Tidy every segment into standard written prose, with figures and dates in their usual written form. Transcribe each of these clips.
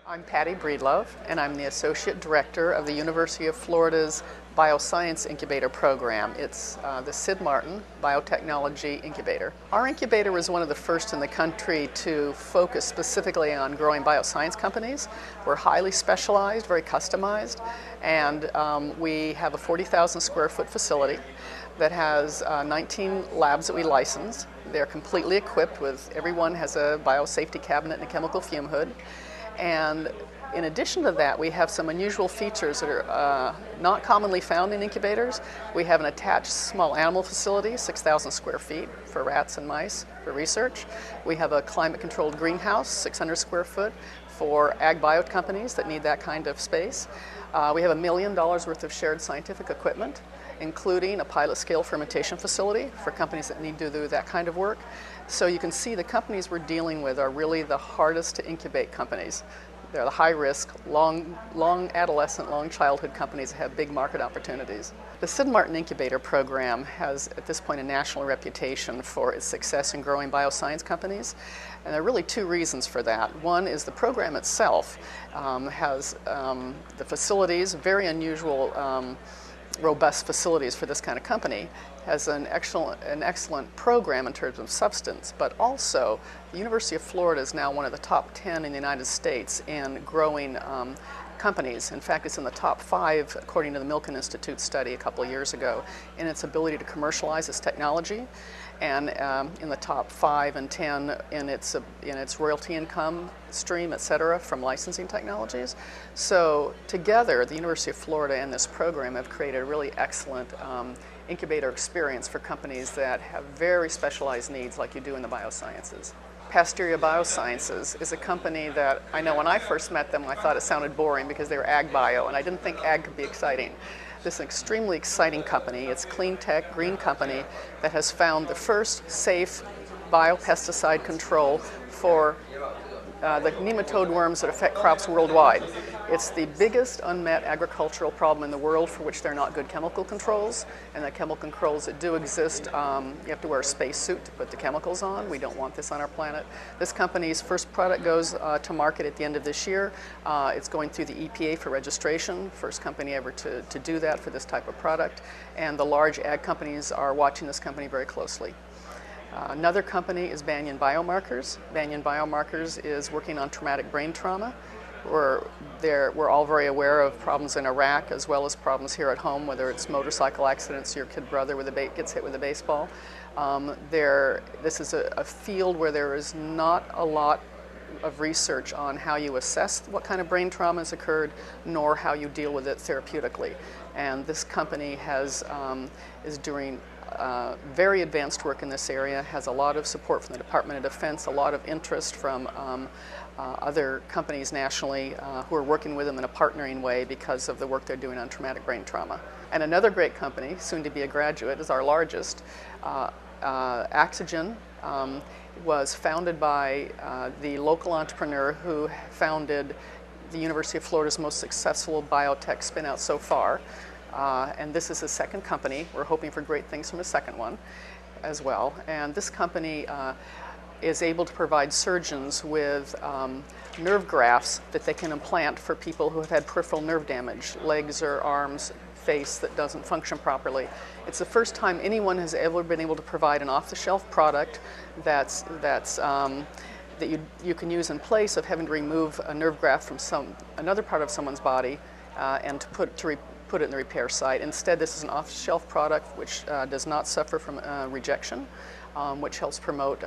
I'm Patti Breedlove, and I'm the Associate Director of the University of Florida's Bioscience Incubator Program. It's the Sid Martin Biotechnology Incubator. Our incubator was one of the first in the country to focus specifically on growing bioscience companies. We're highly specialized, very customized, and we have a 40,000 square foot facility that has 19 labs that we license. They're completely equipped with, everyone has a biosafety cabinet and a chemical fume hood. And in addition to that, we have some unusual features that are not commonly found in incubators. We have an attached small animal facility, 6,000 square feet for rats and mice for research. We have a climate-controlled greenhouse, 600 square foot for ag bio companies that need that kind of space. We have $1 million worth of shared scientific equipment, including a pilot-scale fermentation facility for companies that need to do that kind of work. So you can see the companies we're dealing with are really the hardest to incubate companies. They're the high-risk, long adolescent, long childhood companies that have big market opportunities. The Sid Martin Incubator Program has, at this point, a national reputation for its success in growing bioscience companies. And there are really two reasons for that. One is the program itself has the facilities, very unusual robust facilities for this kind of company, has an excellent program in terms of substance, but also the University of Florida is now one of the top 10 in the United States in growing companies. In fact, it's in the top 5, according to the Milken Institute study a couple of years ago, in its ability to commercialize its technology, and in the top 5 and 10 in its royalty income stream, et cetera, from licensing technologies. So together, the University of Florida and this program have created a really excellent incubator experience for companies that have very specialized needs like you do in the biosciences. Pasteria Biosciences is a company that I know when I first met them, I thought it sounded boring because they were ag bio, and I didn't think ag could be exciting. This is an extremely exciting company. It's a clean tech, green company that has found the first safe biopesticide control for the nematode worms that affect crops worldwide. It's the biggest unmet agricultural problem in the world for which there are not good chemical controls, and the chemical controls that do exist, you have to wear a spacesuit to put the chemicals on. We don't want this on our planet. This company's first product goes to market at the end of this year. It's going through the EPA for registration, first company ever to do that for this type of product, and the large ag companies are watching this company very closely. Another company is Banyan Biomarkers. Banyan Biomarkers is working on traumatic brain trauma. We're all very aware of problems in Iraq as well as problems here at home, whether it's motorcycle accidents, your kid brother gets hit with a baseball. This is a field where there is not a lot of research on how you assess what kind of brain trauma has occurred, nor how you deal with it therapeutically. And this company is doing very advanced work in this area, has a lot of support from the Department of Defense, a lot of interest from other companies nationally who are working with them in a partnering way because of the work they're doing on traumatic brain trauma. And another great company, soon to be a graduate, is our largest. Axogen was founded by the local entrepreneur who founded the University of Florida's most successful biotech spin-out so far. And this is his second company. We're hoping for great things from his second one as well. And this company is able to provide surgeons with nerve grafts that they can implant for people who have had peripheral nerve damage, legs or arms, face that doesn't function properly. It's the first time anyone has ever been able to provide an off-the-shelf product that you can use in place of having to remove a nerve graft from another part of someone's body and to put it in the repair site. Instead, this is an off-the-shelf product which does not suffer from rejection, which helps promote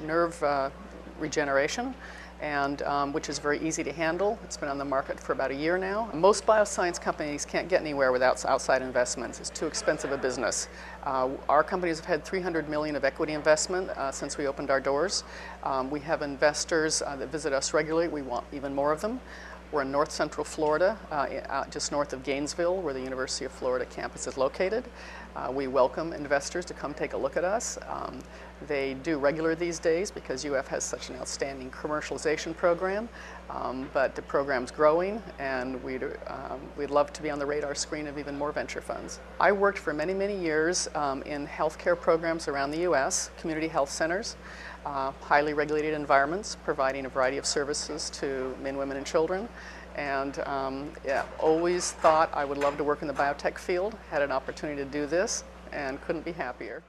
nerve regeneration, and which is very easy to handle. It's been on the market for about a year now. Most bioscience companies can't get anywhere without outside investments. It's too expensive a business. Our companies have had $300 million of equity investment since we opened our doors. We have investors that visit us regularly. We want even more of them. We're in north central Florida, just north of Gainesville, where the University of Florida campus is located. We welcome investors to come take a look at us. They do regular these days because UF has such an outstanding commercialization program, but the program's growing, and we'd love to be on the radar screen of even more venture funds. I worked for many, many years in healthcare programs around the U.S., community health centers, highly regulated environments, providing a variety of services to men, women, and children. And yeah, always thought I would love to work in the biotech field, had an opportunity to do this, and couldn't be happier.